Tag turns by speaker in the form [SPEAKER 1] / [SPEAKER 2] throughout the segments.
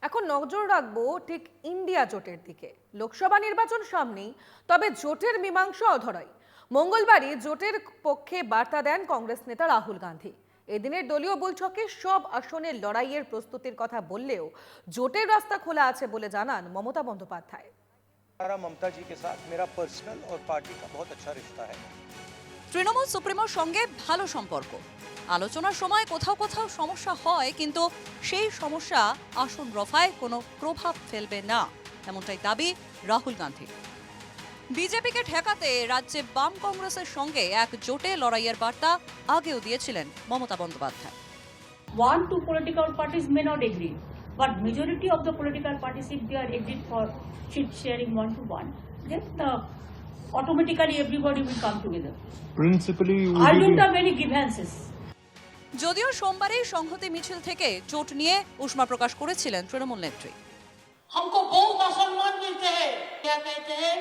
[SPEAKER 1] এখন নজর রাখবো ঠিক ইন্ডিয়া জোটের দিকে। লোকসভা নির্বাচন সামনেই, তবে জোটের মীমাংসা অধরাই। মঙ্গলবারই জোটের পক্ষে বার্তা দেন কংগ্রেস নেতা রাহুল গান্ধী। এদিনের দলীয় বৈঠকে সব আসনের লড়াইয়ের প্রস্তুতির কথা বললেও জোটের রাস্তা খোলা আছে বলে জানান মমতা বন্দ্যোপাধ্যায়।
[SPEAKER 2] ममता जी के साथ मेरा पर्सनल और पार्टी का बहुत अच्छा रिश्ता है।
[SPEAKER 3] তৃণমূল সুপ্রিমোর সঙ্গে ভালো সম্পর্ক। আলোচনার সময় কোথাও কোথাও সমস্যা হয়, কিন্তু সেই সমস্যা আসন রফায় কোনো প্রভাব ফেলবে না, এমনটাই দাবি রাহুল গান্ধীর। বিজেপিকে ঠেকাতে রাজ্যে বাম কংগ্রেসের সঙ্গে এক জোটে লড়াইয়ের বার্তা আগেও দিয়েছিলেন Mamata Bandyopadhyay.
[SPEAKER 4] One, two political parties may not agree, but majority of the political parties, if they are agreed for seat sharing 1-to-1, then automatically everybody will come together.
[SPEAKER 5] Principally,
[SPEAKER 4] I don't have any grievances.
[SPEAKER 3] যদিও সোমবারেই সংহতি মিছিল থেকে জোট নিয়ে উষ্মা প্রকাশ করেছিলেন তৃণমূল নেত্রী।
[SPEAKER 6] हमको बहुत सम्मान मिलते हैं, क्या कहते हैं,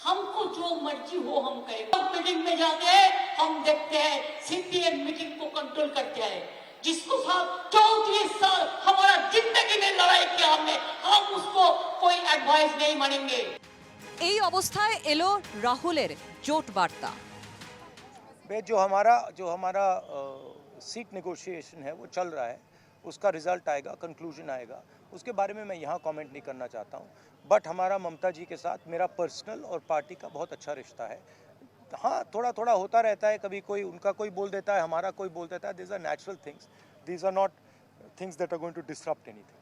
[SPEAKER 6] हमको जो मर्जी हो हम कहें। मीटिंग में जाके हम देखते हैं सीपीएम मीटिंग को कंट्रोल करते हैं, जिसको साथ 34 साल हमारा जिंदगी में लड़ाई किया हमने, हम उसको कोई एडवाइस नहीं मानेंगे।
[SPEAKER 3] এই অবস্থায় এলো রাহুলের জোট বার্তা।
[SPEAKER 2] जो हमारा सीट नेगोशिएशन है वो चल रहा है, उसका रिजल्ट आएगा, कंक्लूजन आएगा, उसके बारे में मैं यहाँ कमेंट नहीं करना चाहता हूँ। बट हमारा ममता जी के साथ मेरा पर्सनल और पार्टी का बहुत अच्छा रिश्ता है। हाँ, थोड़ा थोड़ा होता रहता है, कभी कोई उनका कोई बोल देता है, हमारा कोई बोल देता है। These are natural things, these are not things that are going to disrupt anything.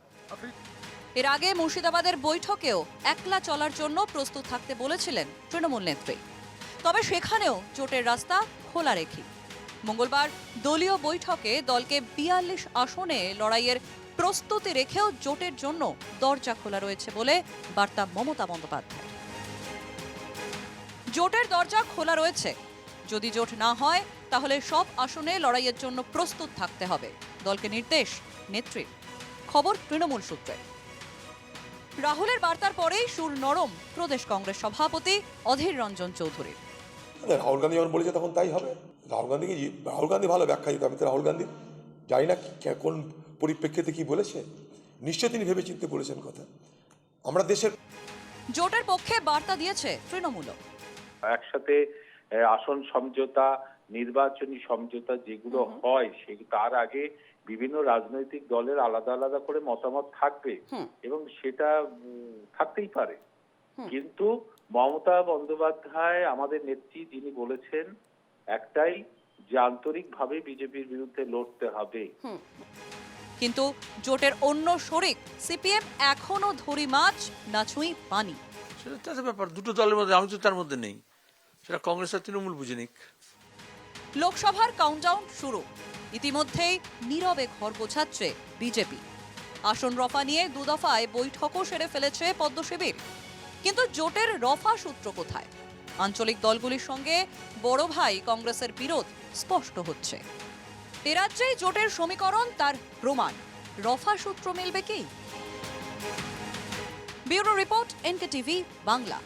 [SPEAKER 3] এর আগে মুর্শিদাবাদের বৈঠকেও একলা চলার জন্য প্রস্তুত থাকতে বলেছিলেন তৃণমূল নেত্রী, তবে সেখানেও জোটের রাস্তা খোলা রেখে মঙ্গলবার দলীয় বৈঠকে দলকে ৪২ আসনে লড়াইয়ের প্রস্তুতি রেখেও জোটের জন্য দরজা খোলা রয়েছে বলে বার্তা মমতা বন্দ্যোপাধ্যায়। জোটের দরজা খোলা রয়েছে, যদি জোট না হয় তাহলে সব আসনে লড়াইয়ের জন্য প্রস্তুত থাকতে হবে, দলকে নির্দেশ নেত্রীর। খবর তৃণমূল সূত্রে। রাহুলের বার্তার পরেই সুর নরম প্রদেশ কংগ্রেস সভাপতি অধীর রঞ্জন চৌধুরীর।
[SPEAKER 7] রাহুল গান্ধী যখন বলেছে তখন তাই হবে। রাহুল গান্ধী ভালো ব্যাখ্যা দিতে, আমি তো রাহুল গান্ধী জানি না কোন পরিপ্রেক্ষিতে কি বলেছে, নিশ্চয়ই তিনি ভেবেচিন্তে বলেছেন কথা। আমরা দেশের
[SPEAKER 3] জোটের পক্ষে বার্তা দিয়েছে তৃণমূল।
[SPEAKER 8] একসাথে আসন সমঝোতা, নির্বাচনী সমঝোতা যেগুলো হয়, তার আগে বিভিন্ন রাজনৈতিক দলের আলাদা আলাদা করে মতামত থাকবে এবং সেটা থাকতেই পারে, কিন্তু মমতা বন্দ্যোপাধ্যায় আমাদের নেত্রী, যিনি বলেছেন একটাই, যে আন্তরিকভাবে বিজেপির বিরুদ্ধে লড়তে হবে।
[SPEAKER 3] কিন্তু জোটের অন্য শরিক সিপিএম এখনো ধরি মাছ না ছুঁই পানি।
[SPEAKER 9] সেটা তাদের ব্যাপার, দুটো দলের মধ্যে, আমি তো তার মধ্যে নেই, সেটা কংগ্রেস আর তৃণমূল বুঝে নিক।
[SPEAKER 3] লোকসভার কাউন্টডাউন শুরু, ইতিমধ্যেই নীরবে ঘর গোছাচ্ছে বিজেপি। আসন রফা নিয়ে দুদফায় বৈঠকও সেরে ফেলেছে পদ্ম শিবির, কিন্তু জোটের রফা সূত্র কোথায়? আঞ্চলিক দলগুলির সঙ্গে বড় ভাই কংগ্রেসের বিরোধ স্পষ্ট হচ্ছে। এ রাজ্যেই জোটের সমীকরণ তার প্রমাণ, রফা সূত্র মিলবে কি? Bureau report, NKTV Bangla.